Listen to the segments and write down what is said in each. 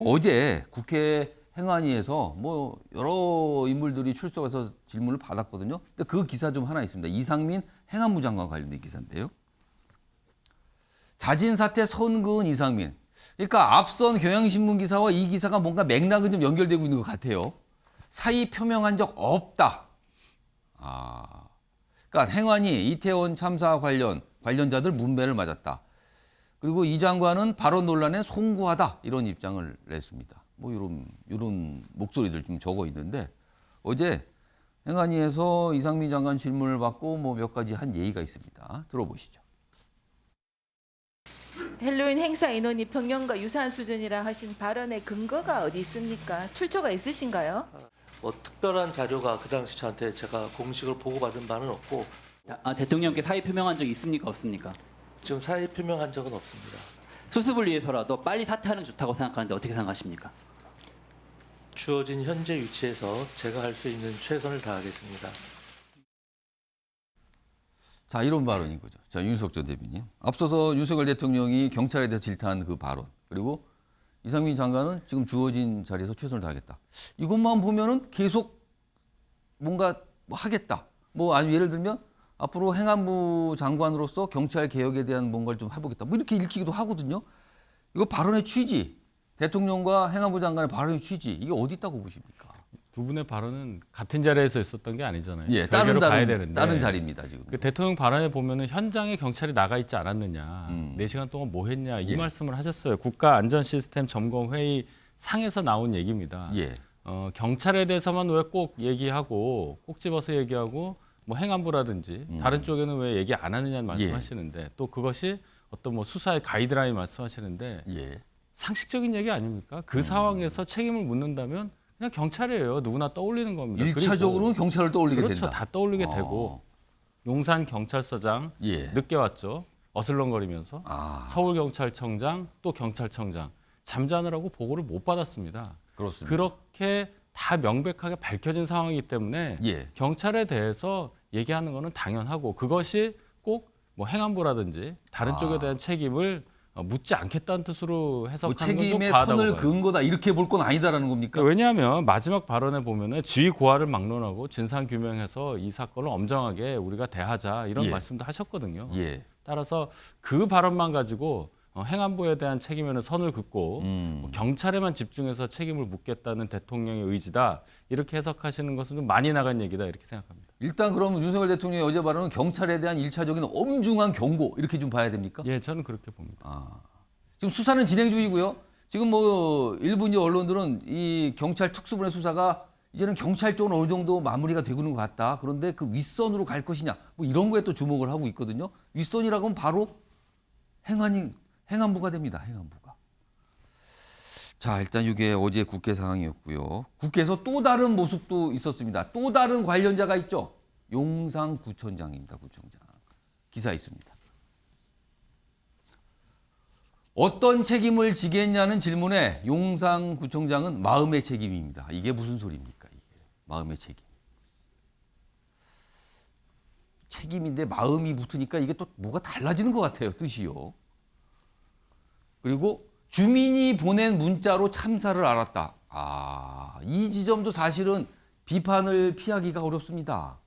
어제 국회 행안위에서 뭐 여러 인물들이 출석해서 질문을 받았거든요. 근데 그 기사 좀 하나 있습니다. 이상민 행안부 장관 관련된 기사인데요. 자진 사퇴 선그은 이상민. 그러니까 앞선 경향신문 기사와 이 기사가 뭔가 맥락은 좀 연결되고 있는 것 같아요. 사의 표명한 적 없다. 그러니까 행안위 이태원 참사 관련자들 문매를 맞았다. 그리고 이 장관은 발언 논란에 송구하다 이런 입장을 냈습니다. 뭐 이런 목소리들 좀 적어 있는데 어제 행안위에서 이상민 장관 질문을 받고 뭐 몇 가지 한 예의가 있습니다. 들어보시죠. 헬로윈 행사 인원이 평년과 유사한 수준이라 하신 발언의 근거가 어디 있습니까? 출처가 있으신가요? 뭐 특별한 자료가 그 당시 저한테 제가 공식으로 보고받은 바는 없고 대통령께 사의 표명한 적 있습니까 없습니까? 지금 사의 표명한 적은 없습니다. 수습을 위해서라도 빨리 사퇴하는 게 좋다고 생각하는데 어떻게 생각하십니까? 주어진 현재 위치에서 제가 할 수 있는 최선을 다하겠습니다. 자, 이런 발언인 거죠. 자, 윤석열 전 대변인. 앞서서 윤석열 대통령이 경찰에 대해서 질타한 그 발언. 그리고 이상민 장관은 지금 주어진 자리에서 최선을 다하겠다. 이것만 보면은 계속 뭔가 하겠다. 뭐 아니 예를 들면 앞으로 행안부 장관으로서 경찰 개혁에 대한 뭔가를 좀 해보겠다. 뭐 이렇게 읽히기도 하거든요. 이거 발언의 취지, 대통령과 행안부 장관의 발언의 취지, 이게 어디 있다고 보십니까? 두 분의 발언은 같은 자리에서 있었던 게 아니잖아요. 예, 별개로 가야 되는데. 다른 자리입니다 지금. 그 대통령 발언에 보면은 현장에 경찰이 나가 있지 않았느냐, 4시간 동안 뭐 했냐 이 예. 말씀을 하셨어요. 국가안전시스템 점검회의 상에서 나온 얘기입니다. 예. 경찰에 대해서만 왜 꼭 얘기하고 꼭 집어서 얘기하고 뭐 행안부라든지 다른 쪽에는 왜 얘기 안 하느냐는 말씀하시는데 또 그것이 어떤 뭐 수사의 가이드라인 말씀하시는데 예. 상식적인 얘기 아닙니까? 그 상황에서 책임을 묻는다면 그냥 경찰이에요. 누구나 떠올리는 겁니다. 일차적으로는 경찰을 떠올리게 그렇죠. 된다. 다 떠올리게 되고 용산 경찰서장 예. 늦게 왔죠. 어슬렁거리면서 서울경찰청장 또 경찰청장 잠자느라고 보고를 못 받았습니다. 그렇습니다. 그렇게 다 명백하게 밝혀진 상황이기 때문에 예. 경찰에 대해서 얘기하는 거는 당연하고 그것이 꼭 뭐 행안부라든지 다른 쪽에 대한 책임을 묻지 않겠다는 뜻으로 뭐 해석하는 건 좀 책임의 과하다고 선을 봐요. 그은 거다 이렇게 볼 건 아니다라는 겁니까? 왜냐하면 마지막 발언에 보면은 지위 고하를 막론하고 진상 규명해서 이 사건을 엄정하게 우리가 대하자 이런 예. 말씀도 하셨거든요. 예. 따라서 그 발언만 가지고 행안부에 대한 책임에는 선을 긋고 뭐 경찰에만 집중해서 책임을 묻겠다는 대통령의 의지다 이렇게 해석하시는 것은 좀 많이 나간 얘기다 이렇게 생각합니다. 일단 그러면 윤석열 대통령의 어제 발언은 경찰에 대한 일차적인 엄중한 경고 이렇게 좀 봐야 됩니까? 예, 저는 그렇게 봅니다. 지금 수사는 진행 중이고요. 지금 뭐 일부 이제 언론들은 이 경찰 특수본의 수사가 이제는 경찰 쪽은 어느 정도 마무리가 되고 있는 것 같다. 그런데 그 윗선으로 갈 것이냐 뭐 이런 거에 또 주목을 하고 있거든요. 윗선이라고 하면 바로 행안부가 됩니다. 행안부가. 자, 일단 이게 어제 국회 상황이었고요. 국회에서 또 다른 모습도 있었습니다. 또 다른 관련자가 있죠. 용산구청장입니다. 구청장. 기사 있습니다. 어떤 책임을 지겠냐는 질문에 용산구청장은 마음의 책임입니다. 이게 무슨 소리입니까? 이게 마음의 책임. 책임인데 마음이 붙으니까 이게 또 뭐가 달라지는 것 같아요. 뜻이요. 그리고 주민이 보낸 문자로 참사를 알았다. 이 지점도 사실은 비판을 피하기가 어렵습니다.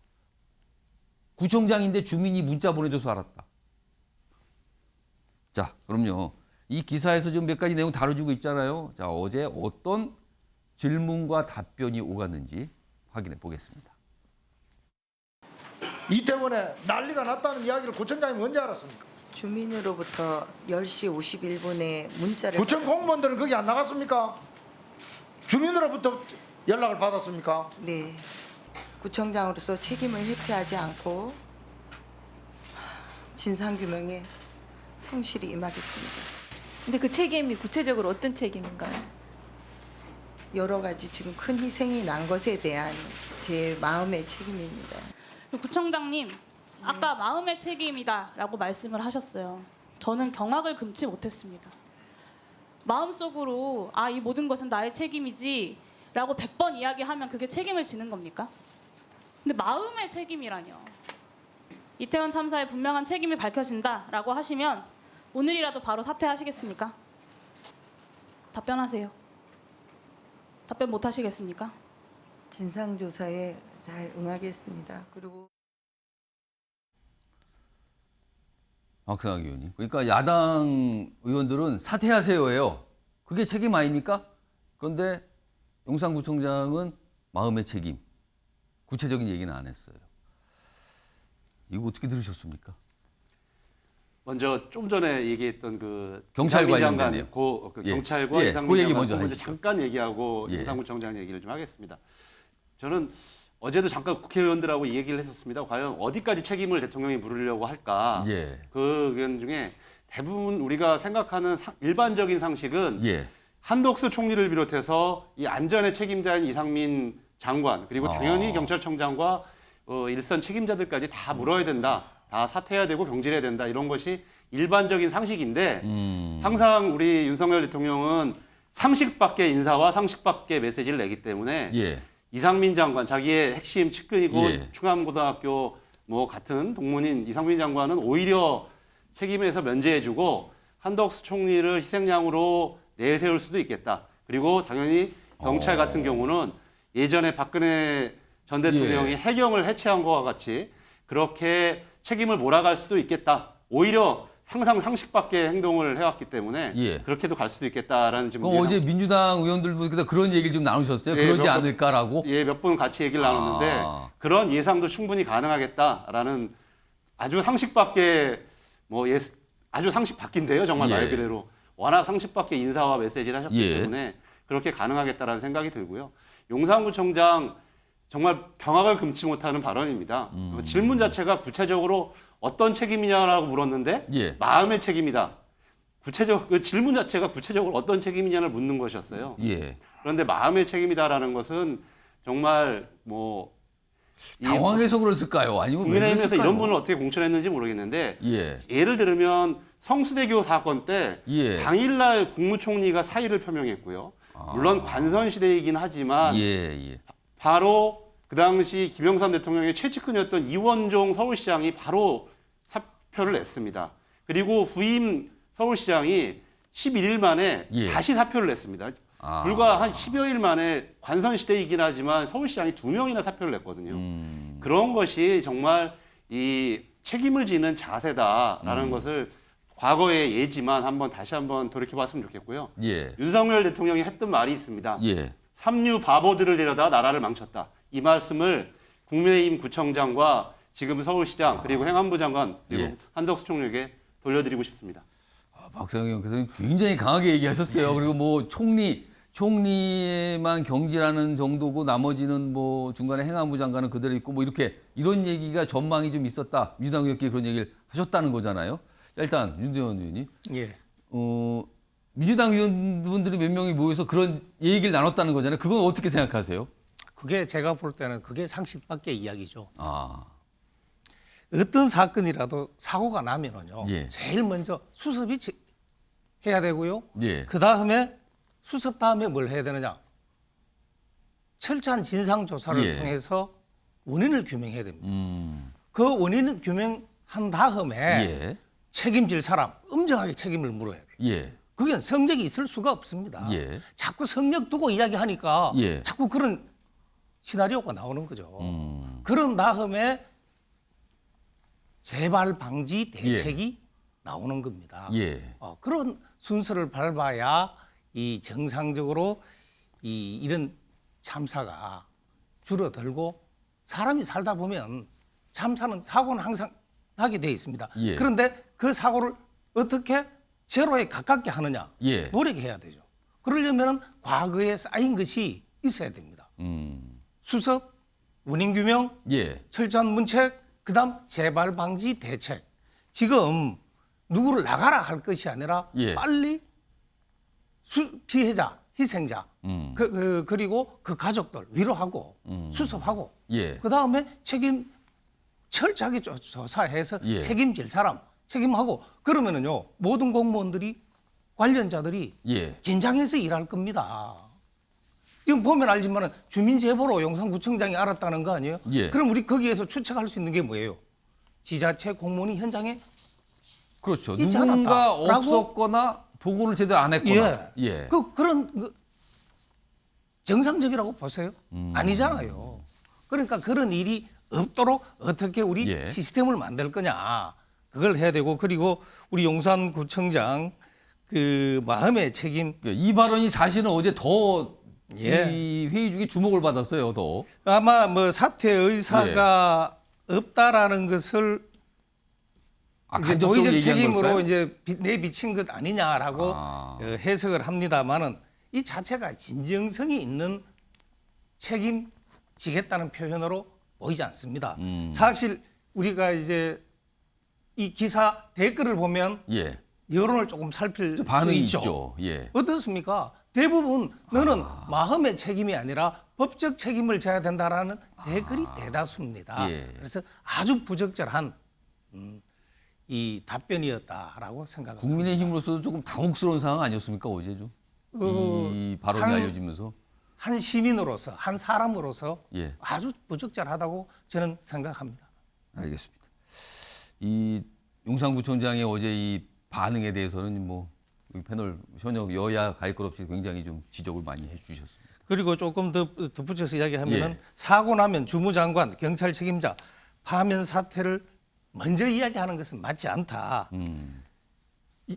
구청장인데 주민이 문자 보내줘서 알았다. 자, 그럼요. 이 기사에서 지금 몇 가지 내용 다뤄주고 있잖아요. 자, 어제 어떤 질문과 답변이 오갔는지 확인해 보겠습니다. 이태원에 난리가 났다는 이야기를 구청장이 언제 알았습니까? 주민으로부터 10시 51분에 문자를 구청 받았습니다. 공무원들은 거기 안 나갔습니까? 주민으로부터 연락을 받았습니까? 네. 구청장으로서 책임을 회피하지 않고 진상규명에 성실히 임하겠습니다. 근데 그 책임이 구체적으로 어떤 책임인가요? 여러 가지 지금 큰 희생이 난 것에 대한 제 마음의 책임입니다. 구청장님, 아까 마음의 책임이다라고 말씀을 하셨어요. 저는 경악을 금치 못했습니다. 마음속으로 이 모든 것은 나의 책임이지라고 100번 이야기하면 그게 책임을 지는 겁니까? 근데 마음의 책임이라뇨. 이태원 참사에 분명한 책임이 밝혀진다라고 하시면 오늘이라도 바로 사퇴하시겠습니까? 답변하세요. 답변 못 하시겠습니까? 진상조사에 잘 응하겠습니다. 그리고 박상학 의원님. 그러니까 야당 의원들은 사퇴하세요예요. 그게 책임 아닙니까? 그런데 용산구청장은 마음의 책임. 구체적인 얘기는 안 했어요. 이거 어떻게 들으셨습니까? 먼저 좀 전에 얘기했던 그 경찰 이상민 관련된 장관, 내용. 그 예. 경찰과 예, 이상민 그 얘기 장관 먼저 먼저 하시죠. 잠깐 얘기하고 예. 용산구청장 얘기를 좀 하겠습니다. 저는 어제도 잠깐 국회의원들하고 이 얘기를 했었습니다. 과연 어디까지 책임을 대통령이 물으려고 할까? 예. 그 의견 중에 대부분 우리가 생각하는 일반적인 상식은 예. 한덕수 총리를 비롯해서 이 안전의 책임자인 이상민 장관 그리고 당연히 경찰청장과 일선 책임자들까지 다 물어야 된다. 다 사퇴해야 되고 경질해야 된다. 이런 것이 일반적인 상식인데 항상 우리 윤석열 대통령은 상식 밖의 인사와 상식 밖의 메시지를 내기 때문에 예. 이상민 장관 자기의 핵심 측근이고 예. 충암고등학교 뭐 같은 동문인 이상민 장관은 오히려 책임에서 면제해주고 한덕수 총리를 희생양으로 내세울 수도 있겠다. 그리고 당연히 경찰 같은 경우는 예전에 박근혜 전 대통령이 예. 해경을 해체한 것과 같이 그렇게 책임을 몰아갈 수도 있겠다. 오히려 항상 상식 밖의 행동을 해왔기 때문에 예. 그렇게도 갈 수도 있겠다라는 지금 그럼 어제 민주당 의원들보다 그런 얘기를 좀 나누셨어요? 예, 그러지 몇 번- 않을까라고? 예, 몇 번 같이 얘기를 나눴는데 아. 그런 예상도 충분히 가능하겠다라는 아주 상식 밖의 아주 상식 밖인데요. 정말 예. 말 그대로 워낙 상식 밖의 인사와 메시지를 하셨기 예. 때문에 그렇게 가능하겠다라는 생각이 들고요. 용산구청장 정말 경악을 금치 못하는 발언입니다. 질문 자체가 구체적으로 어떤 책임이냐라고 물었는데 예. 마음의 책임이다. 그 질문 자체가 구체적으로 어떤 책임이냐를 묻는 것이었어요. 예. 그런데 마음의 책임이다라는 것은 정말 이 당황해서 그랬을까요? 아니면 왜 국민의힘에서 그랬을까요? 이런 분을 어떻게 공천했는지 모르겠는데 예. 예를 들면 성수대교 사건 때 예. 당일날 국무총리가 사의를 표명했고요. 물론 관선 시대이긴 하지만 예, 예. 바로 그 당시 김영삼 대통령의 최측근이었던 이원종 서울시장이 바로 사표를 냈습니다. 그리고 후임 서울시장이 11일 만에 예. 다시 사표를 냈습니다. 아. 불과 한 10여일 만에 관선 시대이긴 하지만 서울시장이 2명이나 사표를 냈거든요. 그런 것이 정말 이 책임을 지는 자세다라는 것을 과거의 예지만 다시 한번 돌이켜봤으면 좋겠고요. 예. 윤석열 대통령이 했던 말이 있습니다. 예. 삼류 바보들을 데려다 나라를 망쳤다. 이 말씀을 국민의힘 구청장과 지금 서울시장 그리고 행안부 장관 그리고 예. 한덕수 총리에게 돌려드리고 싶습니다. 박상영 의원께서는 굉장히 강하게 얘기하셨어요. 그리고 뭐 총리에만 경질하는 정도고 나머지는 뭐 중간에 행안부 장관은 그대로 있고 뭐 이런 얘기가 전망이 좀 있었다. 민주당 의원께 그런 얘기를 하셨다는 거잖아요. 자, 일단 윤대원 의원님, 예. 민주당 의원분들이 몇 명이 모여서 그런 얘기를 나눴다는 거잖아요. 그건 어떻게 생각하세요? 그게 제가 볼 때는 그게 상식 밖의 이야기죠. 아, 어떤 사건이라도 사고가 나면은요. 예. 제일 먼저 수습이 해야 되고요. 예, 그 다음에 수습 다음에 뭘 해야 되느냐? 철저한 진상 조사를 예. 통해서 원인을 규명해야 됩니다. 그 원인을 규명한 다음에 예, 책임질 사람 엄정하게 책임을 물어야 돼요. 예, 그게 성적이 있을 수가 없습니다. 예. 자꾸 성적 두고 이야기하니까 예. 자꾸 그런 시나리오가 나오는 거죠. 그런 다음에 재발 방지 대책이 나오는 겁니다. 예, 그런 순서를 밟아야 이 정상적으로 이런 참사가 줄어들고 사람이 살다 보면 사고는 항상 나게 돼 있습니다. 예. 그런데 그 사고를 어떻게 제로에 가깝게 하느냐 예. 노력해야 되죠. 그러려면 과거에 쌓인 것이 있어야 됩니다. 수습, 원인 규명, 예, 철저한 문책, 그다음 재발 방지 대책. 지금 누구를 나가라 할 것이 아니라 예. 빨리 피해자, 희생자, 그리고 그 가족들 위로하고 수습하고 예. 그다음에 책임 철저하게 조사해서 예. 책임질 사람 책임하고 그러면은요 모든 공무원들이 관련자들이 예. 긴장해서 일할 겁니다. 지금 보면 알지만 주민 제보로 용산구청장이 알았다는 거 아니에요? 예. 그럼 우리 거기에서 추측할 수 있는 게 뭐예요? 지자체 공무원이 현장에 그렇죠. 있지 누군가 않았다라고? 없었거나 보고를 제대로 안 했거나. 예. 그런 정상적이라고 보세요? 아니잖아요. 그러니까 그런 일이 없도록 어떻게 우리 예. 시스템을 만들 거냐 그걸 해야 되고 그리고 우리 용산구청장 그 마음의 책임 이 발언이 사실은 어제 더 예. 이 회의 중에 주목을 받았어요. 더. 아마 뭐 사퇴 의사가 없다라는 것을 이제 간접적으로 노의적 얘기한 책임으로 걸까요? 이제 내비친 것 아니냐라고 아. 해석을 합니다만은 이 자체가 진정성이 있는 책임지겠다는 표현으로 보이지 않습니다. 사실 우리가 이제 이 기사 댓글을 보면 예. 여론을 조금 살필 수 반응이 있죠. 있죠. 예. 어떻습니까? 대부분 너는 마음의 책임이 아니라 법적 책임을 져야 된다라는 댓글이 대다수입니다. 예. 그래서 아주 부적절한 이 답변이었다라고 생각합니다. 국민의힘으로서도 조금 당혹스러운 상황 아니었습니까 어제 좀? 이 발언이 한- 알려지면서. 한 시민으로서 한 사람으로서 예. 아주 부적절하다고 저는 생각합니다. 알겠습니다. 이 용산구청장의 어제 이 반응에 대해서는 뭐 우리 패널 현역 여야 갈 것 없이 굉장히 좀 지적을 많이 해주셨습니다. 그리고 조금 더 덧붙여서 이야기하면은 예. 사고 나면 주무장관, 경찰 책임자 파면 사태를 먼저 이야기하는 것은 맞지 않다.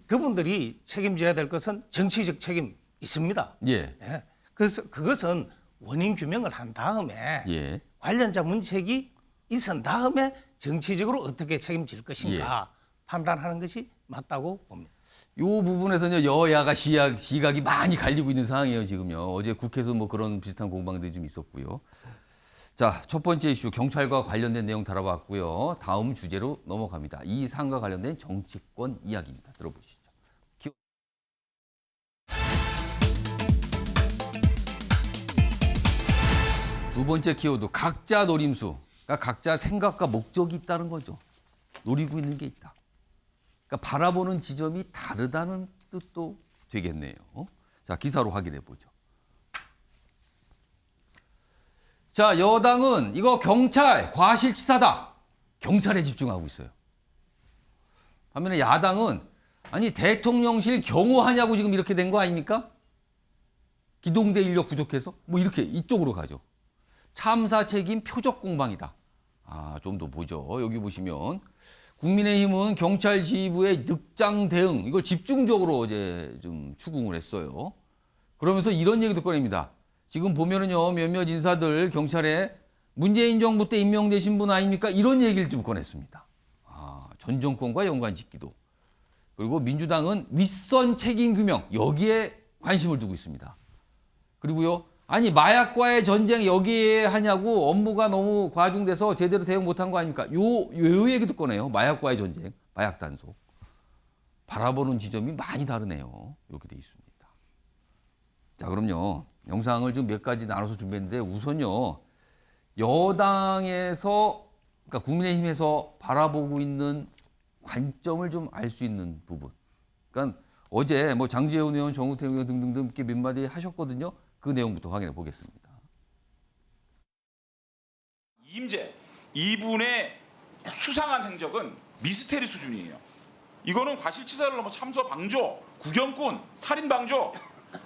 그분들이 책임져야 될 것은 정치적 책임 있습니다. 예. 예. 그래서 그것은 원인 규명을 한 다음에 예. 관련자 문책이 있은 다음에 정치적으로 어떻게 책임질 것인가 판단하는 것이 맞다고 봅니다. 이 부분에서는 여야가 시각이 많이 갈리고 있는 상황이에요, 지금요. 어제 국회에서 뭐 그런 비슷한 공방들이 좀 있었고요. 자, 첫 번째 이슈 경찰과 관련된 내용 다뤄봤고요. 다음 주제로 넘어갑니다. 이 사안과 관련된 정치권 이야기입니다. 들어보시죠. 두 번째 키워드 각자 노림수. 그러니까 각자 생각과 목적이 있다는 거죠. 노리고 있는 게 있다. 그러니까 바라보는 지점이 다르다는 뜻도 되겠네요. 자, 기사로 확인해 보죠. 자, 여당은 이거 경찰 과실치사다. 경찰에 집중하고 있어요. 반면에 야당은 아니 대통령실 경호하냐고 지금 이렇게 된 거 아닙니까? 기동대 인력 부족해서 뭐 이렇게 이쪽으로 가죠. 참사 책임 표적 공방이다. 아, 좀 더 보죠. 여기 보시면 국민의힘은 경찰 지휘부의 늑장 대응 이걸 집중적으로 어제 좀 추궁을 했어요. 그러면서 이런 얘기도 꺼냅니다. 지금 보면은요 몇몇 인사들 경찰에 문재인 정부 때 임명되신 분 아닙니까? 이런 얘기를 좀 꺼냈습니다. 아, 전 정권과 연관짓기도. 그리고 민주당은 윗선 책임 규명 여기에 관심을 두고 있습니다. 그리고요. 아니 마약과의 전쟁 여기에 하냐고 업무가 너무 과중돼서 제대로 대응 못한 거 아닙니까? 요 얘기도 꺼내요. 마약과의 전쟁, 마약 단속. 바라보는 지점이 많이 다르네요. 이렇게 돼 있습니다. 자, 그럼요. 영상을 좀 몇 가지 나눠서 준비했는데 우선요. 여당에서 그러니까 국민의힘에서 바라보고 있는 관점을 좀 알 수 있는 부분. 그러니까 어제 뭐 장제원 의원, 정우택 의원 등등등 이렇게 몇 마디 하셨거든요. 그 내용부터 확인해 보겠습니다. 이임재 이분의 수상한 행적은 미스테리 수준이에요. 이거는 과실치사를 넘어 참서 방조, 구경꾼, 살인 방조,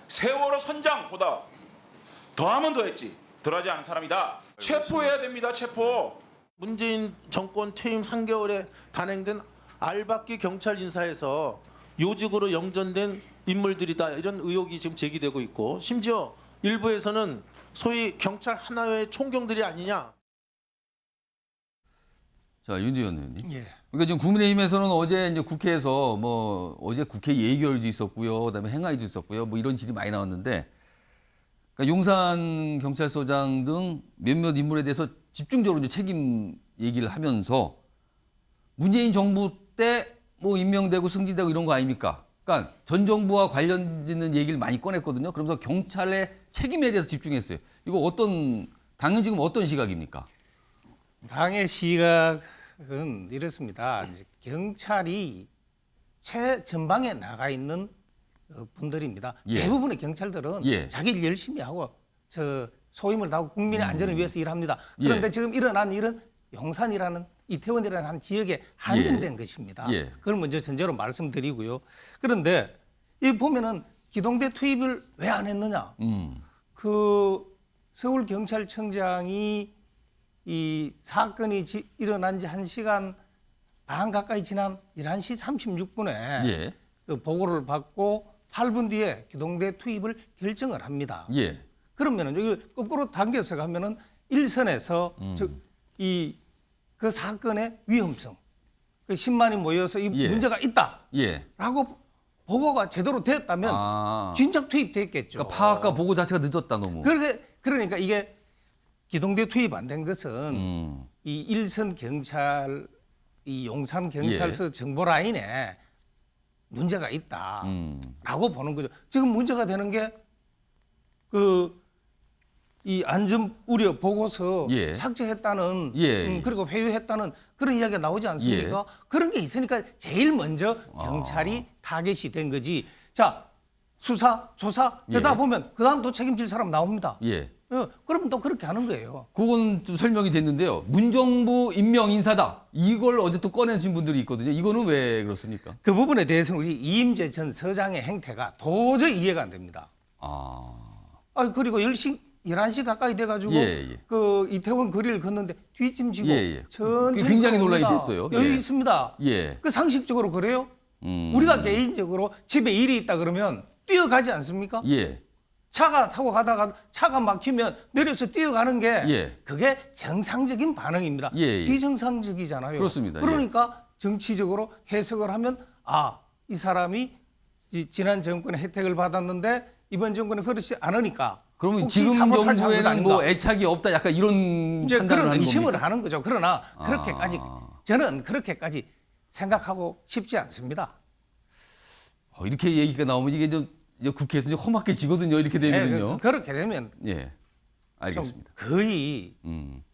세월호 선장보다 더하면 더했지 덜하지 않은 사람이다. 체포해야 됩니다. 체포. 문재인 정권 퇴임 3개월에 단행된 알박기 경찰 인사에서 요직으로 영전된 인물들이다 이런 의혹이 지금 제기되고 있고 심지어 일부에서는 소위 경찰 하나의 총경들이 아니냐. 자, 윤지현 의원님. 예. 그러니까 지금 국민의힘에서는 어제 이제 국회에서 뭐 어제 국회 예결도 있었고요, 그다음에 행안위도 있었고요, 뭐 이런 질이 많이 나왔는데, 그러니까 용산 경찰서장 등 몇몇 인물에 대해서 집중적으로 이제 책임 얘기를 하면서 문재인 정부 때 뭐 임명되고 승진되고 이런 거 아닙니까? 그러니까 전 정부와 관련되는 얘기를 많이 꺼냈거든요. 그러면서 경찰의 책임에 대해서 집중했어요. 이거 당연 지금 어떤 시각입니까? 당의 시각은 이렇습니다. 이제 경찰이 최전방에 나가 있는 분들입니다. 예. 대부분의 경찰들은 예. 자기 일 열심히 하고 소임을 다하고 국민의 안전을 위해서 일합니다. 그런데 예. 지금 일어난 일은 용산이라는 이태원이라는 한 지역에 한정된 것입니다. 예. 그걸 먼저 전제로 말씀드리고요. 그런데 이 보면은 기동대 투입을 왜 안 했느냐? 그 서울 경찰청장이 이 사건이 일어난 지 1시간 반 가까이 지난 11시 36분에 예. 그 보고를 받고 8분 뒤에 기동대 투입을 결정을 합니다. 예. 그러면은 여기 거꾸로 당겨서 가면은 일선에서 그 사건의 위험성, 그 10만이 모여서 이 예. 문제가 있다라고 예. 보고가 제대로 됐다면 진작 투입됐겠죠. 그러니까 파악과 보고 자체가 늦었다 너무. 그러니까 이게 기동대 투입 안 된 것은 이 일선 경찰, 이 용산 경찰서 정보 라인에 문제가 있다라고 보는 거죠. 지금 문제가 되는 게 이 안전 우려 보고서 예. 삭제했다는 예. 그리고 회유했다는 그런 이야기가 나오지 않습니까? 예. 그런 게 있으니까 제일 먼저 경찰이 타겟이 된 거지. 자, 수사, 조사 되다 예. 보면 그다음 또 책임질 사람 나옵니다. 예. 그러면 또 그렇게 하는 거예요. 그건 좀 설명이 됐는데요. 문정부 임명 인사다. 이걸 어제 또 꺼내신 분들이 있거든요. 이거는 왜 그렇습니까? 그 부분에 대해서는 우리 이임재 전 서장의 행태가 도저히 이해가 안 됩니다. 그리고 11시 가까이 돼가지고 그 이태원 거리를 걷는데 뒷짐지고 천천히 굉장히 걸어옵니다. 논란이 됐어요. 여유 있습니다. 예. 그 상식적으로 그래요? 우리가 개인적으로 집에 일이 있다 그러면 뛰어가지 않습니까? 예. 차가 타고 가다가 차가 막히면 내려서 뛰어가는 게 그게 정상적인 반응입니다. 비정상적이잖아요. 그렇습니다. 그러니까 정치적으로 해석을 하면 이 사람이 지난 정권의 혜택을 받았는데 이번 정권은 그렇지 않으니까 그러면 혹시 지금 사보타지 정부에는 하는 뭐 거 아닌가? 애착이 없다. 약간 이런 이제 판단을 그런 하는 의심을 겁니까? 하는 거죠. 그러나 그렇게까지 저는 그렇게까지 생각하고 싶지 않습니다. 이렇게 얘기가 나오면 이게 좀 국회에서 이제 험하게 지거든요. 이렇게 되면요. 그렇게 되면 예. 알겠습니다. 좀 거의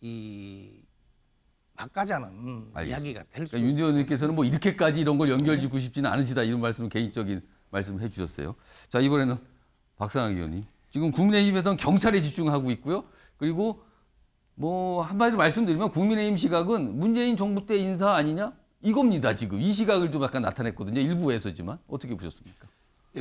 이 막가자는 이야기가 될 수. 그러니까 윤 의원님께서는 뭐 이렇게까지 이런 걸 연결짓고 싶지는 않으시다 이런 말씀은 개인적인 말씀을 해주셨어요. 자, 이번에는 박상학 의원님. 지금 국민의힘에서는 경찰에 집중하고 있고요. 그리고 뭐 한마디로 말씀드리면 국민의힘 시각은 문재인 정부 때 인사 아니냐 이겁니다. 지금 이 시각을 좀 약간 나타냈거든요. 일부에서지만 어떻게 보셨습니까?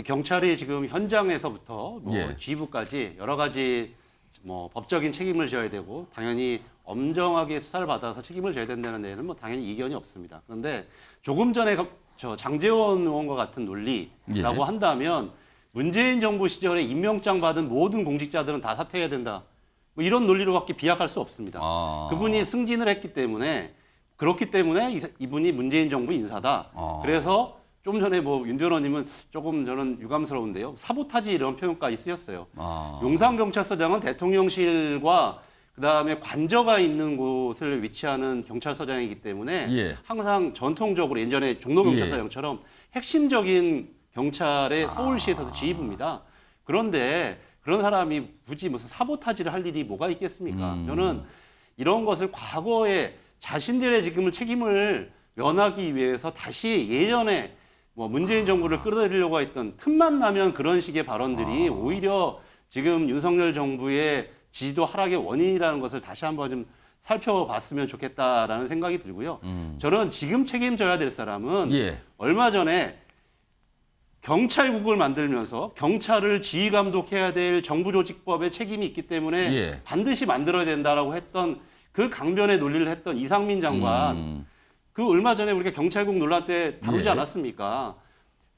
경찰이 지금 현장에서부터 지휘부까지 여러 가지 뭐 법적인 책임을 져야 되고 당연히 엄정하게 수사를 받아서 책임을 져야 된다는 데에는 뭐 당연히 이견이 없습니다. 그런데 조금 전에 저 장제원 의원과 같은 논리라고 한다면 문재인 정부 시절에 임명장 받은 모든 공직자들은 다 사퇴해야 된다. 뭐 이런 논리로밖에 비약할 수 없습니다. 그분이 승진을 했기 때문에 그렇기 때문에 이분이 문재인 정부 인사다. 그래서 좀 전에 뭐 윤 의원님은 조금 저는 유감스러운데요. 사보타지 이런 표현까지 쓰였어요. 용산경찰서장은 대통령실과 그다음에 관저가 있는 곳을 위치하는 경찰서장이기 때문에 항상 전통적으로 예전에 종로경찰서장처럼 핵심적인 경찰의 서울시에서도 지휘부입니다. 그런데 그런 사람이 굳이 무슨 사보타지를 할 일이 뭐가 있겠습니까? 저는 이런 것을 과거에 자신들의 지금 책임을 면하기 위해서 다시 예전에 뭐 문재인 정부를 끌어들이려고 했던 틈만 나면 그런 식의 발언들이 오히려 지금 윤석열 정부의 지지도 하락의 원인이라는 것을 다시 한번 좀 살펴봤으면 좋겠다라는 생각이 들고요. 저는 지금 책임져야 될 사람은 얼마 전에 경찰국을 만들면서 경찰을 지휘 감독해야 될 정부조직법의 책임이 있기 때문에 반드시 만들어야 된다라고 했던 그 강변의 논리를 했던 이상민 장관 그 얼마 전에 우리가 경찰국 논란 때 다루지 않았습니까?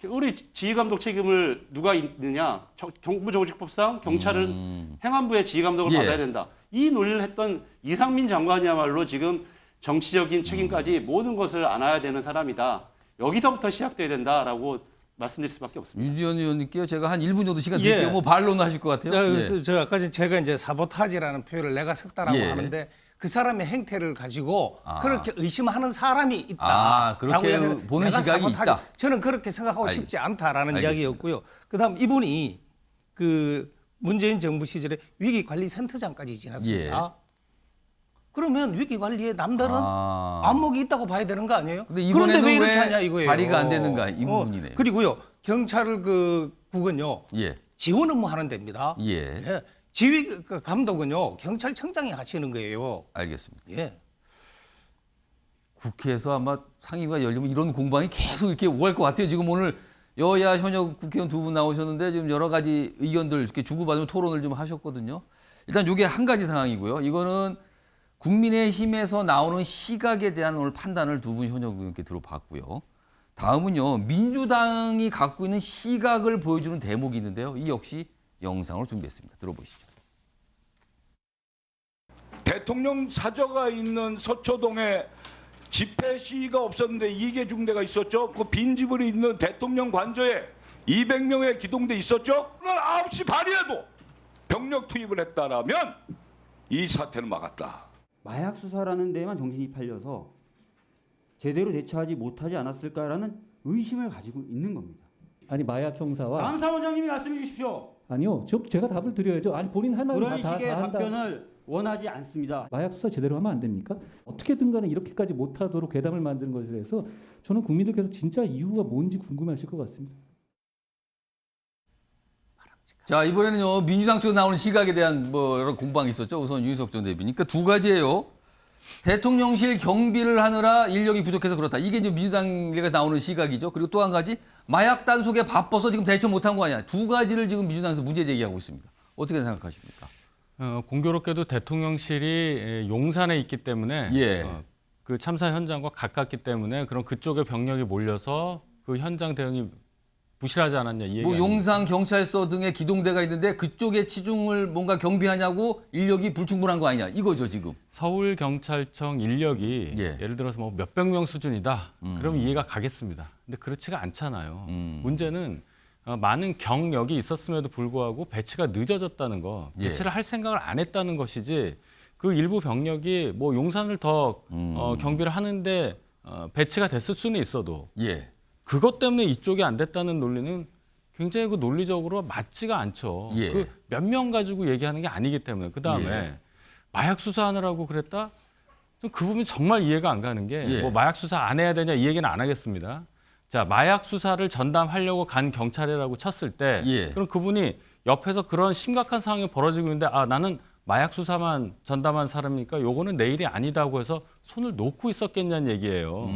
우리 지휘 감독 책임을 누가 있느냐? 정부조직법상 경찰은 행안부의 지휘 감독을 받아야 된다. 이 논리를 했던 이상민 장관이야말로 지금 정치적인 책임까지 모든 것을 안아야 되는 사람이다. 여기서부터 시작돼야 된다라고 말씀드릴 수밖에 없습니다. 유지현 의원님께요. 제가 한 1분 정도 시간 드릴게요. 뭐 반론을 하실 것 같아요. 저 아까 제가 이제 사보타지라는 표현을 내가 썼다라고 하는데 그 사람의 행태를 가지고 그렇게 의심하는 사람이 있다. 그렇게 보는 시각이 있다. 저는 그렇게 생각하고 싶지 않다라는 이야기였고요. 그다음 이분이 그 문재인 정부 시절에 위기관리센터장까지 지났습니다. 그러면 위기관리에 남다른 안목이 있다고 봐야 되는 거 아니에요? 그런데 왜 이렇게 하냐 이거예요. 발의가 안 되는가 이 부분이네요. 그리고요 경찰 국은요 지원 업무 하는 데입니다. 지휘 감독은요 경찰청장이 하시는 거예요. 알겠습니다. 국회에서 아마 상임위가 열리면 이런 공방이 계속 이렇게 오갈 것 같아요. 지금 오늘 여야 현역 국회의원 두 분 나오셨는데 지금 여러 가지 의견들 이렇게 주고받으며 토론을 좀 하셨거든요. 일단 이게 한 가지 상황이고요. 이거는 국민의힘에서 나오는 시각에 대한 오늘 판단을 두 분 현역 의원께 들어봤고요. 다음은요. 민주당이 갖고 있는 시각을 보여주는 대목이 있는데요. 이 역시 영상으로 준비했습니다. 들어보시죠. 대통령 사저가 있는 서초동에 집회 시위가 없었는데 이계 중대가 있었죠. 그 빈집을 있는 대통령 관저에 200명의 기동대 있었죠. 오늘 9시 반이라도 병력 투입을 했다라면 이 사태는 막았다. 마약 수사라는 데에만 정신이 팔려서 제대로 대처하지 못하지 않았을까라는 의심을 가지고 있는 겁니다. 아니 마약 형사와 다음 사무장님이 말씀해 주십시오. 아니요, 제가 답을 드려야죠. 아니 본인 할 말은 그런 다 식의 한다. 답변을 원하지 않습니다. 마약 수사 제대로 하면 안 됩니까? 어떻게든 간에 이렇게까지 못하도록 괴담을 만드는 것에 대해서 저는 국민들께서 진짜 이유가 뭔지 궁금하실 것 같습니다. 자, 이번에는요. 민주당 쪽에 나오는 시각에 대한 뭐 여러 공방이 있었죠. 우선 윤석열 전 대변인. 그러니까 두 가지예요. 대통령실 경비를 하느라 인력이 부족해서 그렇다. 이게 이제 민주당에서 나오는 시각이죠. 그리고 또 한 가지 마약 단속에 바빠서 지금 대처 못한 거 아니야. 두 가지를 지금 민주당에서 문제 제기하고 있습니다. 어떻게 생각하십니까? 공교롭게도 대통령실이 용산에 있기 때문에 예. 그 참사 현장과 가깝기 때문에 그런 그쪽에 병력이 몰려서 그 현장 대응이 부실하지 않았냐 이 얘기. 뭐 용산 경찰서 등의 기동대가 있는데 그쪽에 치중을 뭔가 경비하냐고 인력이 불충분한 거 아니냐 이거죠 지금. 서울 경찰청 인력이 예를 들어서 뭐 몇백 명 수준이다. 그러면 이해가 가겠습니다. 근데 그렇지가 않잖아요. 문제는 많은 경력이 있었음에도 불구하고 배치가 늦어졌다는 거, 배치를 할 생각을 안 했다는 것이지 그 일부 병력이 뭐 용산을 더 경비를 하는데 배치가 됐을 수는 있어도 그것 때문에 이쪽이 안 됐다는 논리는 굉장히 그 논리적으로 맞지가 않죠. 그 몇 명 가지고 얘기하는 게 아니기 때문에. 그다음에 마약 수사하느라고 그랬다? 그 부분이 정말 이해가 안 가는 게 뭐 마약 수사 안 해야 되냐 이 얘기는 안 하겠습니다. 자, 마약 수사를 전담하려고 간 경찰이라고 쳤을 때 그럼 그분이 옆에서 그런 심각한 상황이 벌어지고 있는데 아, 나는 마약 수사만 전담한 사람이니까 요거는 내 일이 아니다고 해서 손을 놓고 있었겠냐는 얘기예요.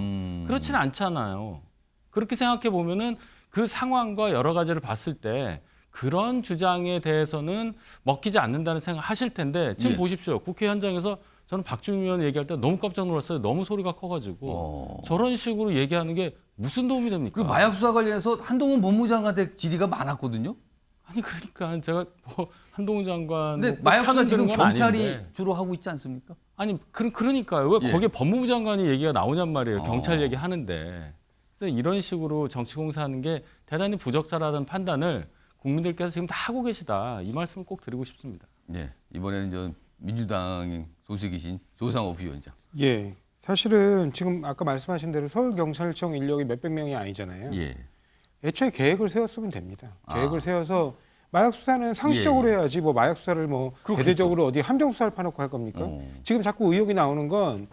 그렇지는 않잖아요. 그렇게 생각해 보면은 그 상황과 여러 가지를 봤을 때 그런 주장에 대해서는 먹히지 않는다는 생각 하실 텐데 지금 보십시오. 국회 현장에서 저는 박주민 의원 얘기할 때 너무 깜짝 놀랐어요. 너무 소리가 커가지고 저런 식으로 얘기하는 게 무슨 도움이 됩니까? 그리고 마약 수사 관련해서 한동훈 법무장관한테 질의가 많았거든요. 아니 그러니까 제가 뭐 한동훈 장관. 근데 마약 수사 지금 경찰이 주로 하고 있지 않습니까? 아니 그러니까요. 왜 거기에 법무부 장관이 얘기가 나오냔 말이에요. 경찰 얘기 하는데. 그래서 이런 식으로 정치 공세하는 게 대단히 부적절하다는 판단을 국민들께서 지금 다 하고 계시다. 이 말씀을 꼭 드리고 싶습니다. 네, 이번에는 저 민주당 소속이신 조상호 부위원장. 예, 사실은 지금 아까 말씀하신 대로 서울경찰청 인력이 몇백 명이 아니잖아요. 애초에 계획을 세웠으면 됩니다. 계획을 세워서 마약 수사는 상시적으로 해야지 뭐 마약 수사를 뭐 그렇겠죠. 대대적으로 어디 함정 수사를 파놓고 할 겁니까? 지금 자꾸 의혹이 나오는 건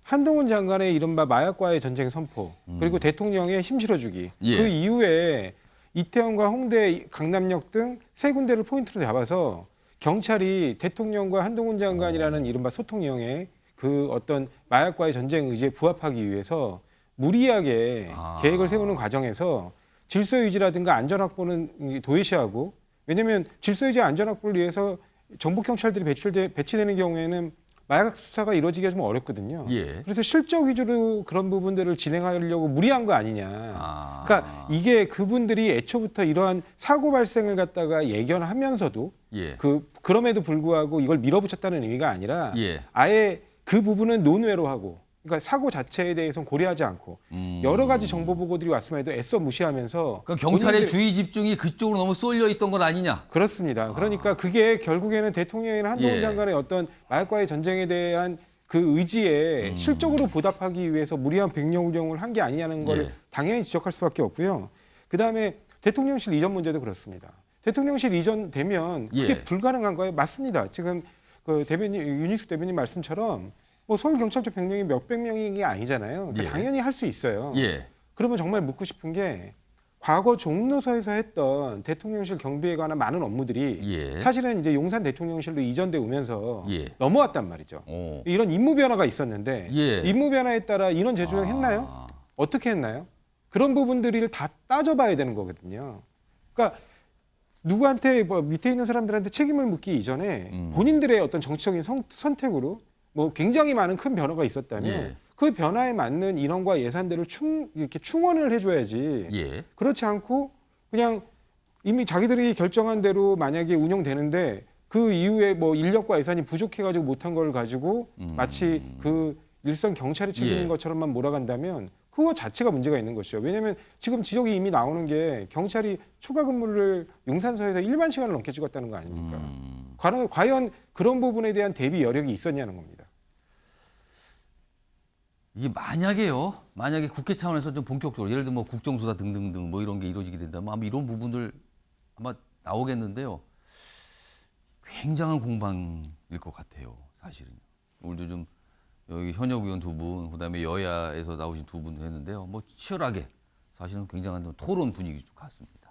한동훈 장관의 이른바 마약과의 전쟁 선포 그리고 대통령의 힘 실어주기 그 이후에 이태원과 홍대, 강남역 등 세 군데를 포인트로 잡아서 경찰이 대통령과 한동훈 장관이라는 이른바 소통령의 그 어떤 마약과의 전쟁 의지에 부합하기 위해서 무리하게 계획을 세우는 과정에서 질서 유지라든가 안전 확보는 도외시하고 왜냐하면 질서 유지 안전 확보를 위해서 정보 경찰들이 배치되는 경우에는 마약 수사가 이루어지기가 좀 어렵거든요. 그래서 실적 위주로 그런 부분들을 진행하려고 무리한 거 아니냐. 그러니까 이게 그분들이 애초부터 이러한 사고 발생을 갖다가 예견하면서도 그럼에도 불구하고 이걸 밀어붙였다는 의미가 아니라 아예 그 부분은 논외로 하고 그러니까 사고 자체에 대해서는 고려하지 않고 여러 가지 정보 보고들이 왔음에도 애써 무시하면서 그러니까 경찰의 주의 집중이 그쪽으로 너무 쏠려 있던 건 아니냐? 그렇습니다. 그러니까 그게 결국에는 대통령이나 한동훈 장관의 어떤 마약과의 전쟁에 대한 그 의지에 실적으로 보답하기 위해서 무리한 병력 운영을 한 게 아니냐는 걸 당연히 지적할 수밖에 없고요. 그다음에 대통령실 이전 문제도 그렇습니다. 대통령실 이전 되면 그게 불가능한 거예요. 맞습니다. 지금 그 대변인 윤희숙 대변인 말씀처럼 뭐 서울경찰청 병력이 몇백 명이 아니잖아요. 그러니까 당연히 할 수 있어요. 그러면 정말 묻고 싶은 게 과거 종로서에서 했던 대통령실 경비에 관한 많은 업무들이 사실은 이제 용산 대통령실로 이전돼 오면서 넘어왔단 말이죠. 이런 임무 변화가 있었는데 임무 변화에 따라 인원 재조정 했나요? 어떻게 했나요? 그런 부분들을 다 따져봐야 되는 거거든요. 그러니까 누구한테 뭐 밑에 있는 사람들한테 책임을 묻기 이전에 본인들의 어떤 정치적인 선택으로 뭐 굉장히 많은 큰 변화가 있었다면 예. 그 변화에 맞는 인원과 예산들을 이렇게 충원을 해줘야지. 예. 그렇지 않고 그냥 이미 자기들이 결정한 대로 만약에 운영되는데 그 이후에 뭐 인력과 예산이 부족해가지고 못한 걸 가지고 마치 그 일선 경찰의 책임인 예. 것처럼만 몰아간다면 그거 자체가 문제가 있는 것이죠. 왜냐하면 지금 지적이 이미 나오는 게 경찰이 초과 근무를 용산서에서 일반 시간을 넘게 찍었다는 거 아닙니까? 과연 그런 부분에 대한 대비 여력이 있었냐는 겁니다. 이게 만약에 국회 차원에서 좀 본격적으로 예를 들면 뭐 국정조사 등등등 뭐 이런 게 이루어지게 된다면 아마 이런 부분들 아마 나오겠는데요. 굉장한 공방일 것 같아요. 사실은. 오늘도 좀 여기 현역 의원 2분, 그다음에 여야에서 나오신 2분 했는데요. 뭐 치열하게 사실은 굉장한 토론 분위기 좀 같습니다.